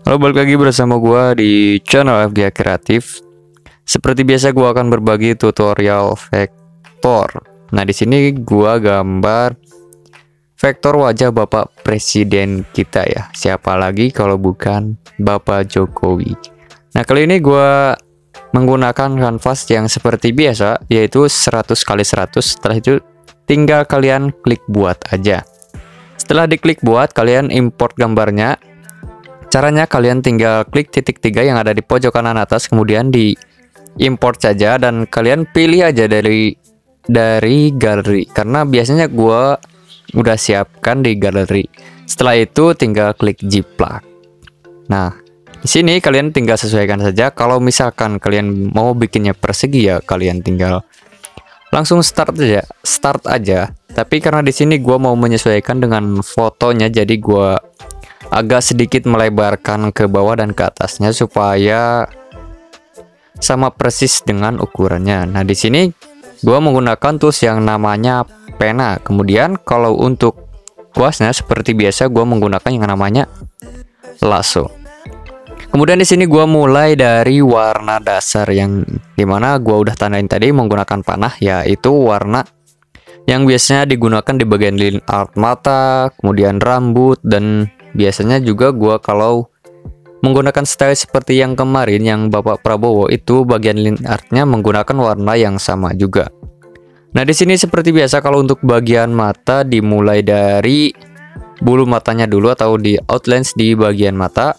Halo, balik lagi bersama gua di channel FGA Kreatif. Seperti biasa gua akan berbagi tutorial vektor. Nah, di sini gua gambar vektor wajah Bapak Presiden kita ya. Siapa lagi kalau bukan Bapak Jokowi. Nah, kali ini gua menggunakan kanvas yang seperti biasa, yaitu 100 kali 100. Setelah itu tinggal kalian klik buat aja. Setelah diklik buat, kalian import gambarnya. Caranya kalian tinggal klik titik 3 yang ada di pojok kanan atas, kemudian di import saja dan kalian pilih aja dari galeri, karena biasanya gua udah siapkan di galeri. Setelah itu tinggal klik jiplak. Nah, di sini kalian tinggal sesuaikan saja. Kalau misalkan kalian mau bikinnya persegi ya kalian tinggal langsung start aja. Tapi karena di sini gua mau menyesuaikan dengan fotonya, jadi gua agak sedikit melebarkan ke bawah dan ke atasnya supaya sama persis dengan ukurannya. Nah, di sini gua menggunakan tools yang namanya pena. Kemudian kalau untuk kuasnya seperti biasa gua menggunakan yang namanya lasso. Kemudian di sini gua mulai dari warna dasar yang dimana gua udah tandain tadi menggunakan panah, yaitu warna yang biasanya digunakan di bagian lin art mata, kemudian rambut, dan biasanya juga gua kalau menggunakan style seperti yang kemarin yang Bapak Prabowo itu bagian line artnya menggunakan warna yang sama juga. Nah, di sini seperti biasa kalau untuk bagian mata dimulai dari bulu matanya dulu atau di outlines di bagian mata.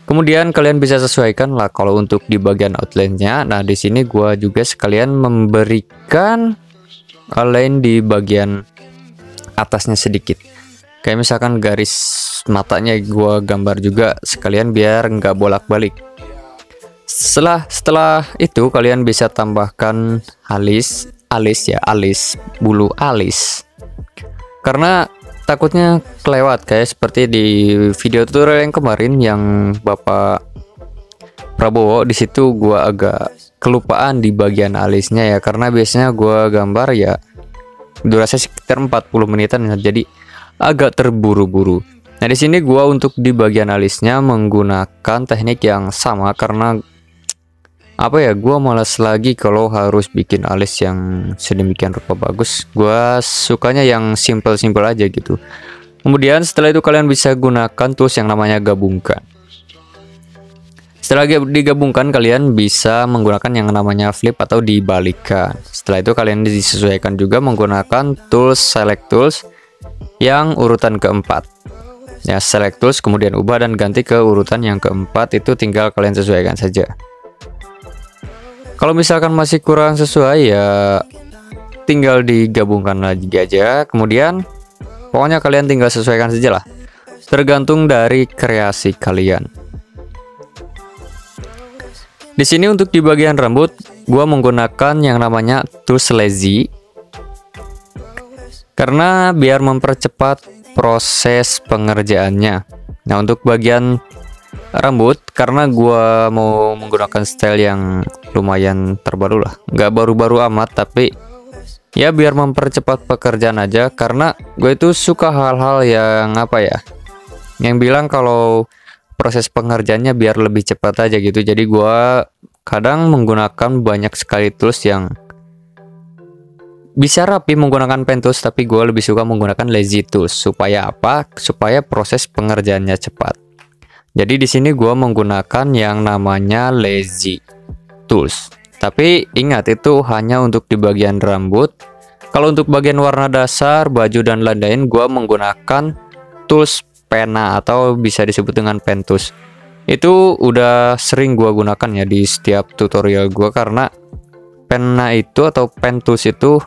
Kemudian kalian bisa sesuaikan lah kalau untuk di bagian outline-nya. Nah, di sini gua juga sekalian memberikan outline di bagian atasnya sedikit. Kayak misalkan garis matanya gua gambar juga sekalian biar nggak bolak-balik. Setelah itu kalian bisa tambahkan alis, bulu alis. Karena takutnya kelewat kayak seperti di video tutorial yang kemarin yang Bapak Prabowo, di situ gua agak kelupaan di bagian alisnya ya, karena biasanya gua gambar ya durasi sekitar 40 menitan ya, jadi agak terburu-buru. Nah, di sini gua untuk di bagian alisnya menggunakan teknik yang sama karena apa ya, gua malas lagi kalau harus bikin alis yang sedemikian rupa bagus. Gua sukanya yang simple-simple aja gitu. Kemudian setelah itu kalian bisa gunakan tools yang namanya gabungkan. Setelah digabungkan kalian bisa menggunakan yang namanya flip atau dibalikkan. Setelah itu kalian disesuaikan juga menggunakan tools select tools yang urutan keempat. Ya, select tools kemudian ubah dan ganti ke urutan yang keempat, itu tinggal kalian sesuaikan saja. Kalau misalkan masih kurang sesuai ya tinggal digabungkan lagi aja. Kemudian pokoknya kalian tinggal sesuaikan saja lah, tergantung dari kreasi kalian. Di sini untuk di bagian rambut gua menggunakan yang namanya tools lazy karena biar mempercepat proses pengerjaannya. Nah, untuk bagian rambut karena gua mau menggunakan style yang lumayan terbaru lah, nggak baru-baru amat, tapi ya biar mempercepat pekerjaan aja, karena gue itu suka hal-hal yang apa ya, yang bilang kalau proses pengerjaannya biar lebih cepat aja gitu. Jadi gua kadang menggunakan banyak sekali tools yang bisa rapi menggunakan pen tools, tapi gue lebih suka menggunakan lazy tools. Supaya apa? Supaya proses pengerjaannya cepat. Jadi di sini gue menggunakan yang namanya lazy tools. Tapi ingat, itu hanya untuk di bagian rambut. Kalau untuk bagian warna dasar, baju dan lain-lain, gue menggunakan tools pena atau bisa disebut dengan pen tools. Itu udah sering gue gunakan ya di setiap tutorial gue, karena pena itu atau pen tools itu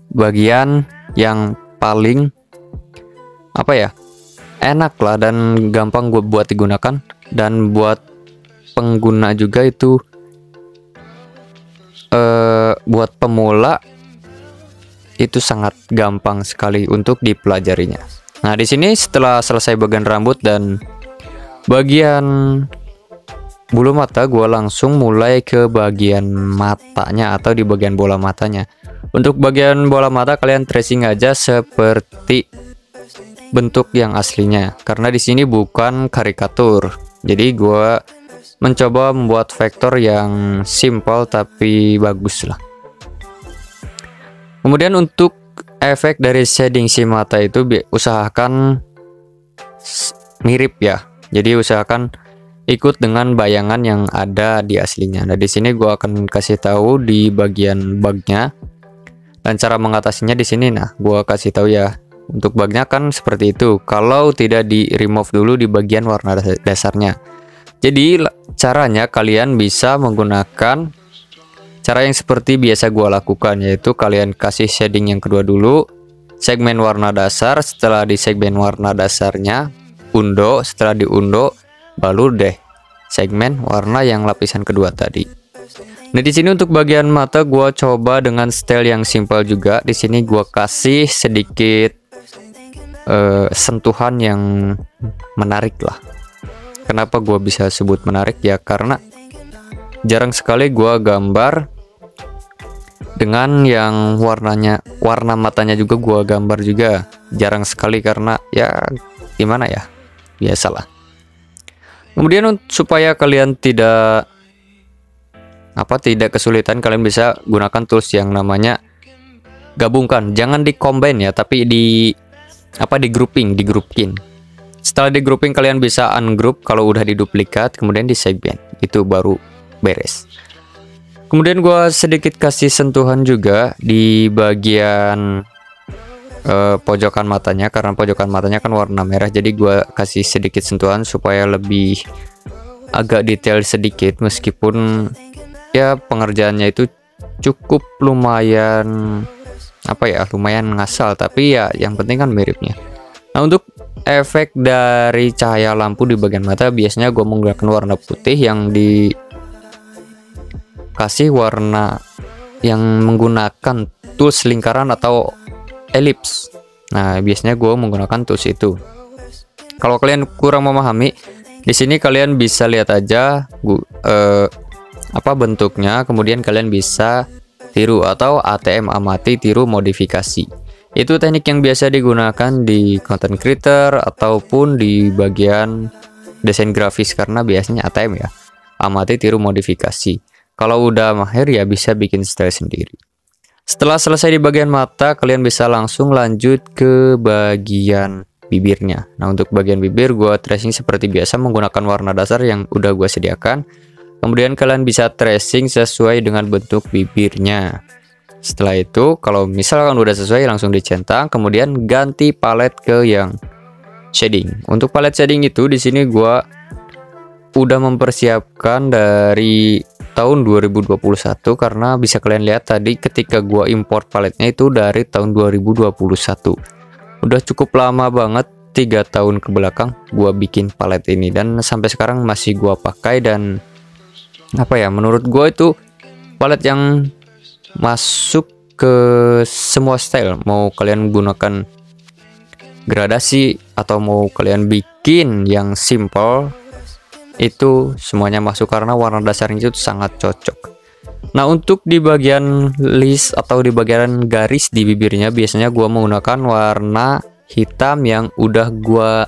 bagian yang paling apa ya, enak lah dan gampang gue buat digunakan, dan buat pengguna juga itu buat pemula itu sangat gampang sekali untuk dipelajarinya. Nah, di sini setelah selesai bagian rambut dan bagian bulu mata, gue langsung mulai ke bagian matanya atau di bagian bola matanya. Untuk bagian bola mata kalian tracing aja seperti bentuk yang aslinya, karena di sini bukan karikatur. Jadi gua mencoba membuat vektor yang simple tapi bagus lah. Kemudian untuk efek dari shading si mata itu usahakan mirip ya. Jadi usahakan ikut dengan bayangan yang ada di aslinya. Nah, di sini gua akan kasih tahu di bagian bugnya dan cara mengatasinya di sini. Nah, gua kasih tahu ya. Untuk bugnya kan seperti itu. Kalau tidak di remove dulu di bagian warna dasarnya. Jadi caranya kalian bisa menggunakan cara yang seperti biasa gua lakukan, yaitu kalian kasih shading yang kedua dulu, segmen warna dasar. Setelah di segmen warna dasarnya undo, setelah diundo baru deh segmen warna yang lapisan kedua tadi. Nah, di sini untuk bagian mata gua coba dengan style yang simple juga. Di sini gua kasih sedikit sentuhan yang menarik lah. Kenapa gua bisa sebut menarik ya? Karena jarang sekali gua gambar dengan yang warna matanya juga gua gambar juga. Jarang sekali karena ya gimana ya? Biasalah. Kemudian supaya kalian tidak kesulitan, kalian bisa gunakan tools yang namanya gabungkan. Jangan di combine ya, tapi di grouping, di groupin. Setelah di grouping kalian bisa ungroup kalau udah diduplikat, kemudian di segment. Itu baru beres. Kemudian gua sedikit kasih sentuhan juga di bagian pojokan matanya, karena pojokan matanya kan warna merah. Jadi gua kasih sedikit sentuhan supaya lebih agak detail sedikit, meskipun ya pengerjaannya itu cukup lumayan lumayan ngasal, tapi ya yang penting kan miripnya. Nah, untuk efek dari cahaya lampu di bagian mata biasanya gue menggunakan warna putih yang dikasih warna yang menggunakan tools lingkaran atau elips. Nah, biasanya gue menggunakan tools itu. Kalau kalian kurang memahami, di sini kalian bisa lihat aja bentuknya, kemudian kalian bisa tiru atau ATM, amati tiru modifikasi. Itu teknik yang biasa digunakan di content creator ataupun di bagian desain grafis, karena biasanya ATM ya, amati tiru modifikasi. Kalau udah mahir ya bisa bikin style sendiri. Setelah selesai di bagian mata, kalian bisa langsung lanjut ke bagian bibirnya. Nah, untuk bagian bibir gua tracing seperti biasa menggunakan warna dasar yang udah gua sediakan. Kemudian kalian bisa tracing sesuai dengan bentuk bibirnya. Setelah itu, kalau misalkan udah sesuai, langsung dicentang. Kemudian ganti palet ke yang shading. Untuk palet shading itu di sini gua udah mempersiapkan dari tahun 2021, karena bisa kalian lihat tadi ketika gua import paletnya itu dari tahun 2021. Udah cukup lama banget, 3 tahun ke belakang gua bikin palet ini, dan sampai sekarang masih gua pakai. Dan menurut gue itu palet yang masuk ke semua style. Mau kalian gunakan gradasi atau mau kalian bikin yang simple, itu semuanya masuk karena warna dasarnya itu sangat cocok. Nah, untuk di bagian list atau di bagian garis di bibirnya biasanya gue menggunakan warna hitam yang udah gue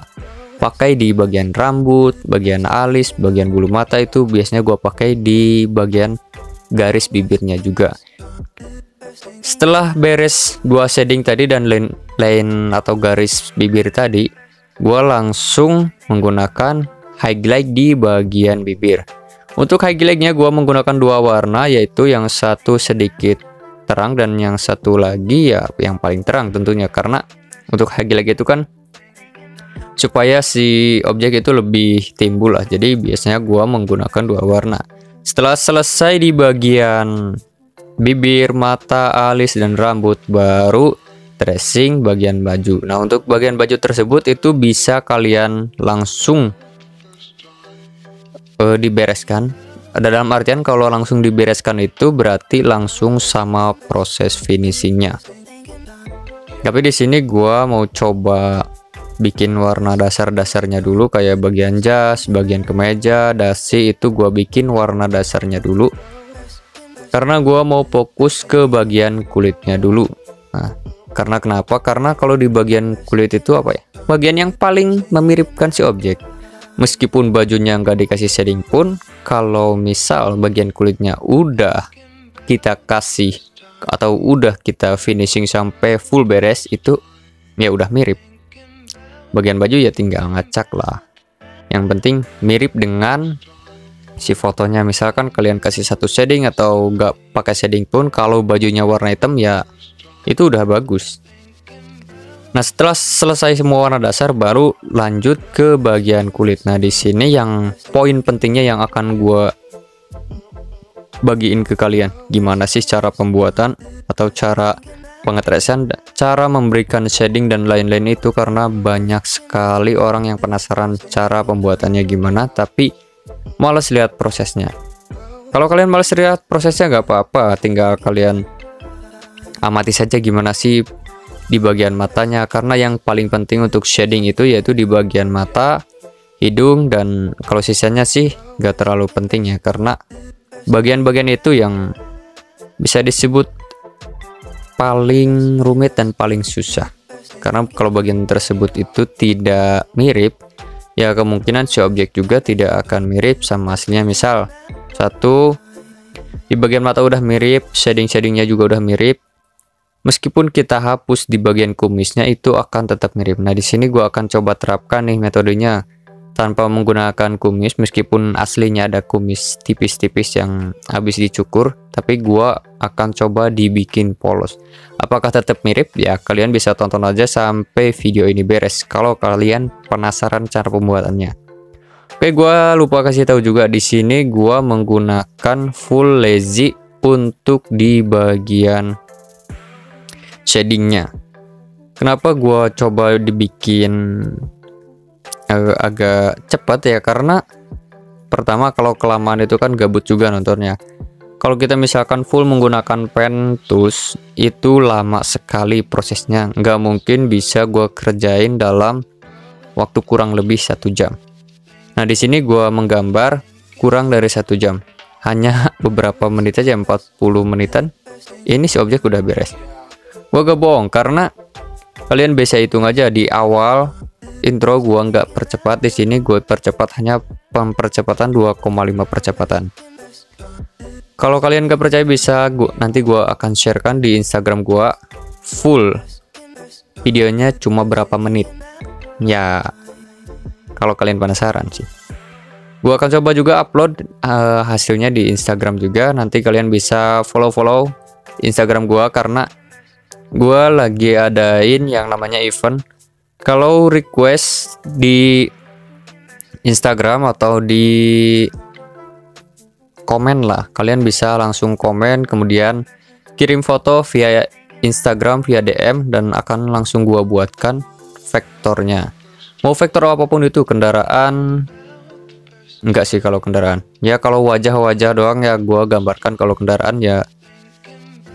pakai di bagian rambut, bagian alis, bagian bulu mata. Itu biasanya gua pakai di bagian garis bibirnya juga. Setelah beres 2 shading tadi dan line atau garis bibir tadi, gua langsung menggunakan highlight di bagian bibir. Untuk highlightnya gua menggunakan 2 warna, yaitu yang satu sedikit terang dan yang satu lagi ya yang paling terang tentunya, karena untuk highlight itu kan supaya si objek itu lebih timbul lah. Jadi biasanya gua menggunakan 2 warna. Setelah selesai di bagian bibir, mata, alis, dan rambut, baru tracing bagian baju. Nah, untuk bagian baju tersebut itu bisa kalian langsung dibereskan. Dalam artian kalau langsung dibereskan itu berarti langsung sama proses finishingnya. Tapi di sini gua mau coba bikin warna dasar-dasarnya dulu, kayak bagian jas, bagian kemeja, dasi, itu gua bikin warna dasarnya dulu. Karena gua mau fokus ke bagian kulitnya dulu. Nah, karena kenapa? Karena kalau di bagian kulit itu bagian yang paling memiripkan si objek. Meskipun bajunya nggak dikasih shading pun, kalau misal bagian kulitnya udah kita kasih atau udah kita finishing sampai full beres, itu ya udah mirip. Bagian baju ya tinggal ngacak lah. Yang penting mirip dengan si fotonya. Misalkan kalian kasih satu shading atau nggak pakai shading pun, kalau bajunya warna hitam ya itu udah bagus. Nah, setelah selesai semua warna dasar, baru lanjut ke bagian kulit. Nah, di sini yang poin pentingnya yang akan gue bagiin ke kalian, gimana sih cara pembuatan atau cara pengetresan, cara memberikan shading dan lain-lain itu, karena banyak sekali orang yang penasaran cara pembuatannya gimana, tapi males lihat prosesnya. Kalau kalian males lihat prosesnya nggak apa-apa, tinggal kalian amati saja gimana sih di bagian matanya, karena yang paling penting untuk shading itu yaitu di bagian mata, hidung, dan kalau sisanya sih gak terlalu penting ya, karena bagian-bagian itu yang bisa disebut paling rumit dan paling susah. Karena kalau bagian tersebut itu tidak mirip, ya kemungkinan si objek juga tidak akan mirip sama aslinya. Misal satu di bagian mata udah mirip, shading-shadingnya juga udah mirip, meskipun kita hapus di bagian kumisnya itu akan tetap mirip. Nah, di sini gua akan coba terapkan nih metodenya tanpa menggunakan kumis, meskipun aslinya ada kumis tipis-tipis yang habis dicukur, tapi gua akan coba dibikin polos. Apakah tetap mirip? Ya, kalian bisa tonton aja sampai video ini beres kalau kalian penasaran cara pembuatannya. Oke, gua lupa kasih tahu juga, di sini gua menggunakan full lazy untuk di bagian shadingnya. Kenapa gua coba dibikin agak cepat ya, karena pertama kalau kelamaan itu kan gabut juga nontonnya. Kalau kita misalkan full menggunakan pen tools itu lama sekali prosesnya, nggak mungkin bisa gua kerjain dalam waktu kurang lebih 1 jam. Nah, di sini gua menggambar kurang dari 1 jam, hanya beberapa menit aja, 40 menitan ini si objek udah beres. Gua gak bohong, karena kalian bisa hitung aja di awal intro gua nggak percepat, di sini gue percepat hanya percepatan 2,5 percepatan. Kalau kalian gak percaya bisa nanti gua akan sharekan di Instagram gua full videonya cuma berapa menit. Ya, kalau kalian penasaran sih. Gua akan coba juga upload hasilnya di Instagram juga. Nanti kalian bisa follow Instagram gua, karena gua lagi adain yang namanya event. Kalau request di Instagram atau di komen lah, kalian bisa langsung komen, kemudian kirim foto via Instagram via DM, dan akan langsung gua buatkan vektornya. Mau vektor apapun itu, kendaraan enggak sih kalau kendaraan. Ya kalau wajah-wajah doang ya gua gambarkan. Kalau kendaraan ya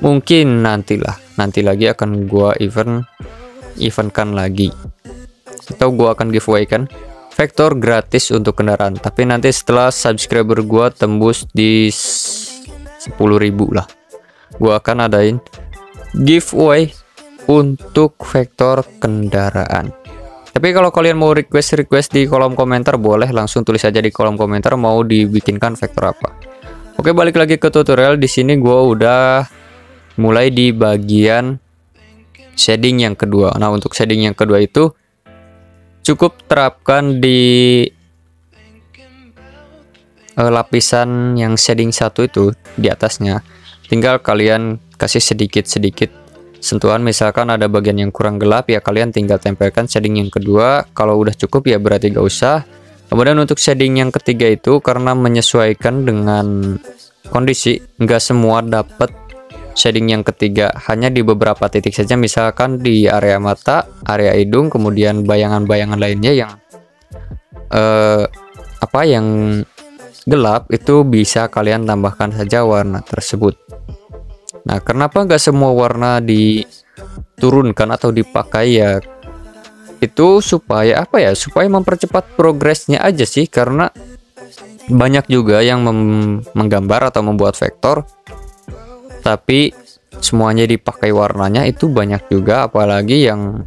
mungkin nanti lagi akan gua eventkan lagi, atau gua akan giveaway kan vektor gratis untuk kendaraan. Tapi nanti setelah subscriber gua tembus di 10.000 lah, gua akan adain giveaway untuk vektor kendaraan. Tapi kalau kalian mau request di kolom komentar, boleh langsung tulis aja di kolom komentar mau dibikinkan vektor apa. Oke, balik lagi ke tutorial. Di sini gua udah mulai di bagian shading yang kedua. Nah, untuk shading yang kedua itu cukup terapkan di lapisan yang shading 1 itu di atasnya. Tinggal kalian kasih sedikit-sedikit sentuhan. Misalkan ada bagian yang kurang gelap, ya kalian tinggal tempelkan shading yang kedua. Kalau udah cukup ya berarti gak usah. Kemudian untuk shading yang ketiga itu, karena menyesuaikan dengan kondisi, nggak semua dapat shading yang ketiga, hanya di beberapa titik saja. Misalkan di area mata, area hidung, kemudian bayangan-bayangan lainnya yang yang gelap, itu bisa kalian tambahkan saja warna tersebut. Nah, kenapa nggak semua warna diturunkan atau dipakai ya? Itu supaya supaya mempercepat progresnya aja sih, karena banyak juga yang menggambar atau membuat vektor tapi semuanya dipakai warnanya itu banyak juga, apalagi yang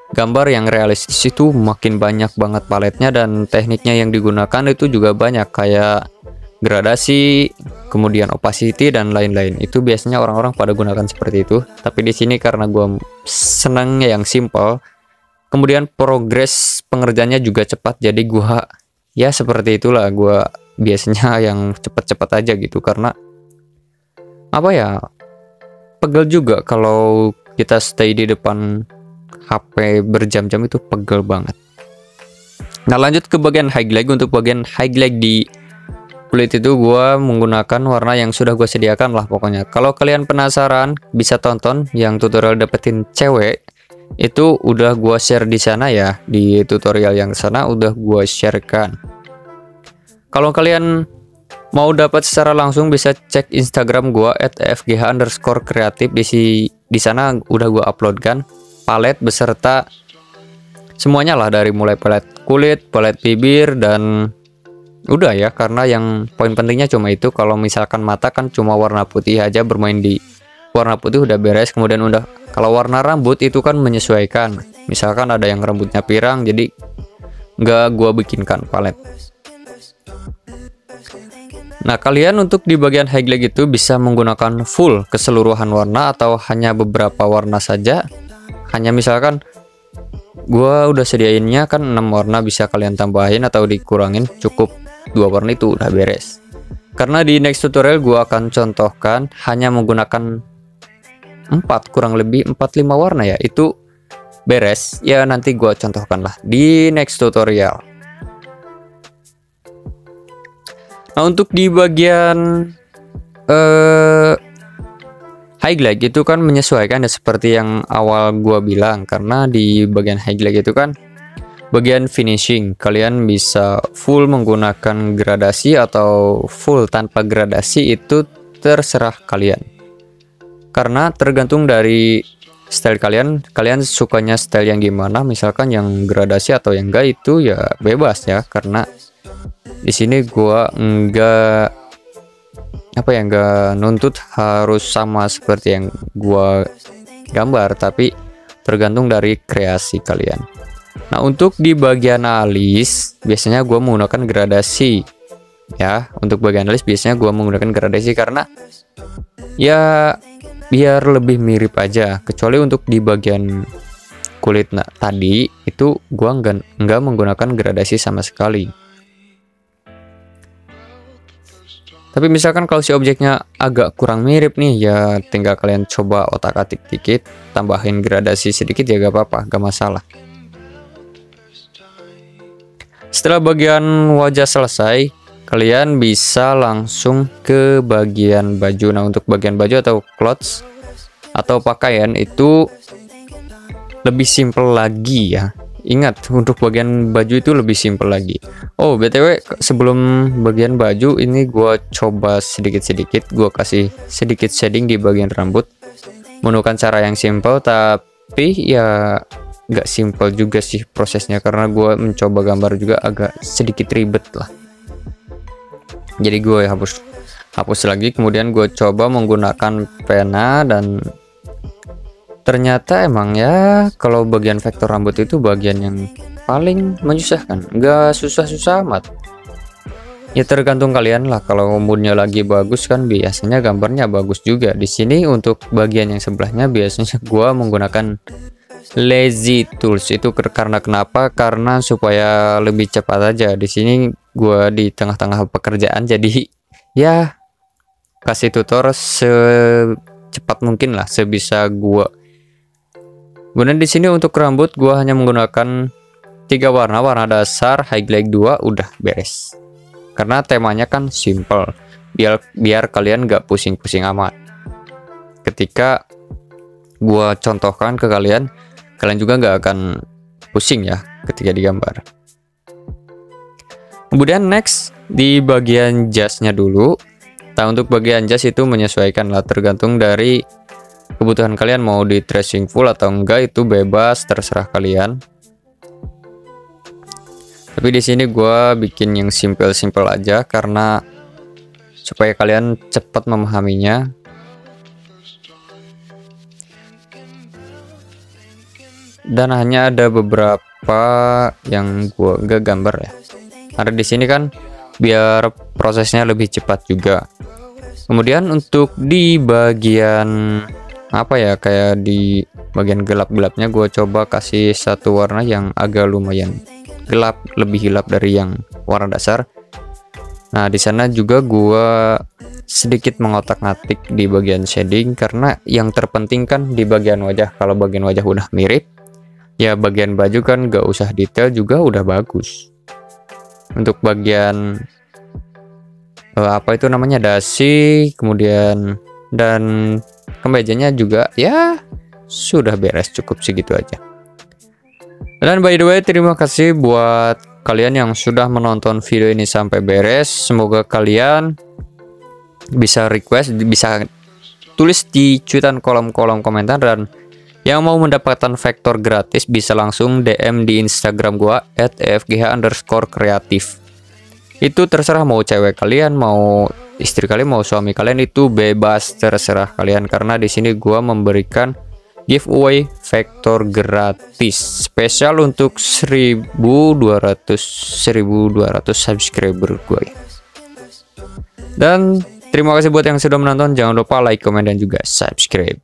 gambar yang realistis itu makin banyak banget paletnya, dan tekniknya yang digunakan itu juga banyak, kayak gradasi, kemudian opacity dan lain-lain. Itu biasanya orang-orang pada gunakan seperti itu. Tapi di sini karena gue senangnya yang simple, kemudian progres pengerjaannya juga cepat, jadi gue ya seperti itulah, gue biasanya yang cepat-cepat aja gitu, karena apa ya, pegel juga kalau kita stay di depan HP berjam-jam, itu pegel banget. Nah, lanjut ke bagian highlight. Untuk bagian highlight di kulit itu gue menggunakan warna yang sudah gue sediakan lah pokoknya. Kalau kalian penasaran, bisa tonton yang tutorial dapetin cewek, itu udah gue share di sana ya, di tutorial yang sana udah gue sharekan. Kalau kalian mau dapat secara langsung, bisa cek Instagram gue @fgh_kreatif. Di sana udah gue uploadkan palet beserta semuanya lah, dari mulai palet kulit, palet bibir, dan udah ya, karena yang poin pentingnya cuma itu. Kalau misalkan mata kan cuma warna putih aja, bermain di warna putih udah beres. Kemudian udah, kalau warna rambut itu kan menyesuaikan, misalkan ada yang rambutnya pirang, jadi nggak gua bikinkan palet. Nah, kalian untuk di bagian highlight itu bisa menggunakan full keseluruhan warna atau hanya beberapa warna saja. Hanya misalkan gua udah sediainnya kan 6 warna, bisa kalian tambahin atau dikurangin, cukup 2 warna itu udah beres. Karena di next tutorial gua akan contohkan hanya menggunakan 4, kurang lebih 4-5 warna ya, itu beres ya, nanti gua contohkan lah di next tutorial. Nah, untuk di bagian highlight itu kan menyesuaikan ya, seperti yang awal gua bilang, karena di bagian highlight itu kan bagian finishing. Kalian bisa full menggunakan gradasi atau full tanpa gradasi, itu terserah kalian, karena tergantung dari style kalian. Kalian sukanya style yang gimana, misalkan yang gradasi atau yang enggak, itu ya bebas ya. Karena di sini gua enggak nuntut harus sama seperti yang gua gambar, tapi tergantung dari kreasi kalian. Nah, untuk di bagian alis biasanya gua menggunakan gradasi ya. Untuk bagian alis biasanya gua menggunakan gradasi karena ya biar lebih mirip aja. Kecuali untuk di bagian kulit, nah tadi itu gua enggak menggunakan gradasi sama sekali. Tapi misalkan kalau si objeknya agak kurang mirip nih, ya tinggal kalian coba otak-atik dikit, tambahin gradasi sedikit ya, gak apa-apa, gak masalah. Setelah bagian wajah selesai, kalian bisa langsung ke bagian baju. Nah, untuk bagian baju atau clothes atau pakaian itu lebih simple lagi ya. Ingat, untuk bagian baju itu lebih simple lagi. Oh, BTW, sebelum bagian baju ini gua coba sedikit-sedikit gua kasih sedikit shading di bagian rambut. Menggunakan cara yang simple, tapi ya nggak simple juga sih prosesnya, karena gua mencoba gambar juga agak sedikit ribet lah. Jadi gue hapus lagi, kemudian gue coba menggunakan pena, dan ternyata emang ya kalau bagian vektor rambut itu bagian yang paling menyusahkan. Nggak susah-susah amat ya, tergantung kalian lah. Kalau moodnya lagi bagus kan biasanya gambarnya bagus juga. Di sini untuk bagian yang sebelahnya biasanya gua menggunakan lazy tools. Itu karena kenapa? Karena supaya lebih cepat aja. Di sini gua di tengah-tengah pekerjaan, jadi ya kasih tutor secepat mungkin lah, sebisa gua. Kemudian di sini untuk rambut gua hanya menggunakan 3 warna, warna dasar, highlight 2, udah beres. Karena temanya kan simple, biar kalian nggak pusing-pusing amat. Ketika gua contohkan ke kalian juga nggak akan pusing ya ketika digambar. Kemudian next di bagian jasnya dulu. Nah, untuk bagian jas itu menyesuaikan lah, tergantung dari kebutuhan kalian, mau di tracing full atau enggak itu bebas, terserah kalian. Tapi di sini gue bikin yang simple aja karena supaya kalian cepat memahaminya. dan hanya ada beberapa yang gua nggak gambar ya, karena di sini kan biar prosesnya lebih cepat juga. Kemudian untuk di bagian apa ya, kayak di bagian gelap-gelapnya gue coba kasih satu warna yang agak lumayan gelap, lebih gelap dari yang warna dasar. Nah di sana juga gue sedikit mengotak-ngatik di bagian shading, karena yang terpenting kan di bagian wajah. Kalau bagian wajah udah mirip ya, bagian baju kan gak usah detail juga udah bagus. Untuk bagian apa itu namanya, dasi, kemudian dan kemejanya juga ya sudah beres, cukup segitu aja. Dan by the way, terima kasih buat kalian yang sudah menonton video ini sampai beres. Semoga kalian bisa request, bisa tulis di cuitan kolom komentar, dan yang mau mendapatkan vektor gratis bisa langsung DM di Instagram gua @fgh_kreatif. Itu terserah mau cewek kalian, mau istri kalian, mau suami kalian, itu bebas, terserah kalian, karena di sini gua memberikan giveaway vektor gratis spesial untuk 1200 subscriber gua. Dan terima kasih buat yang sudah menonton, jangan lupa like, komen, dan juga subscribe.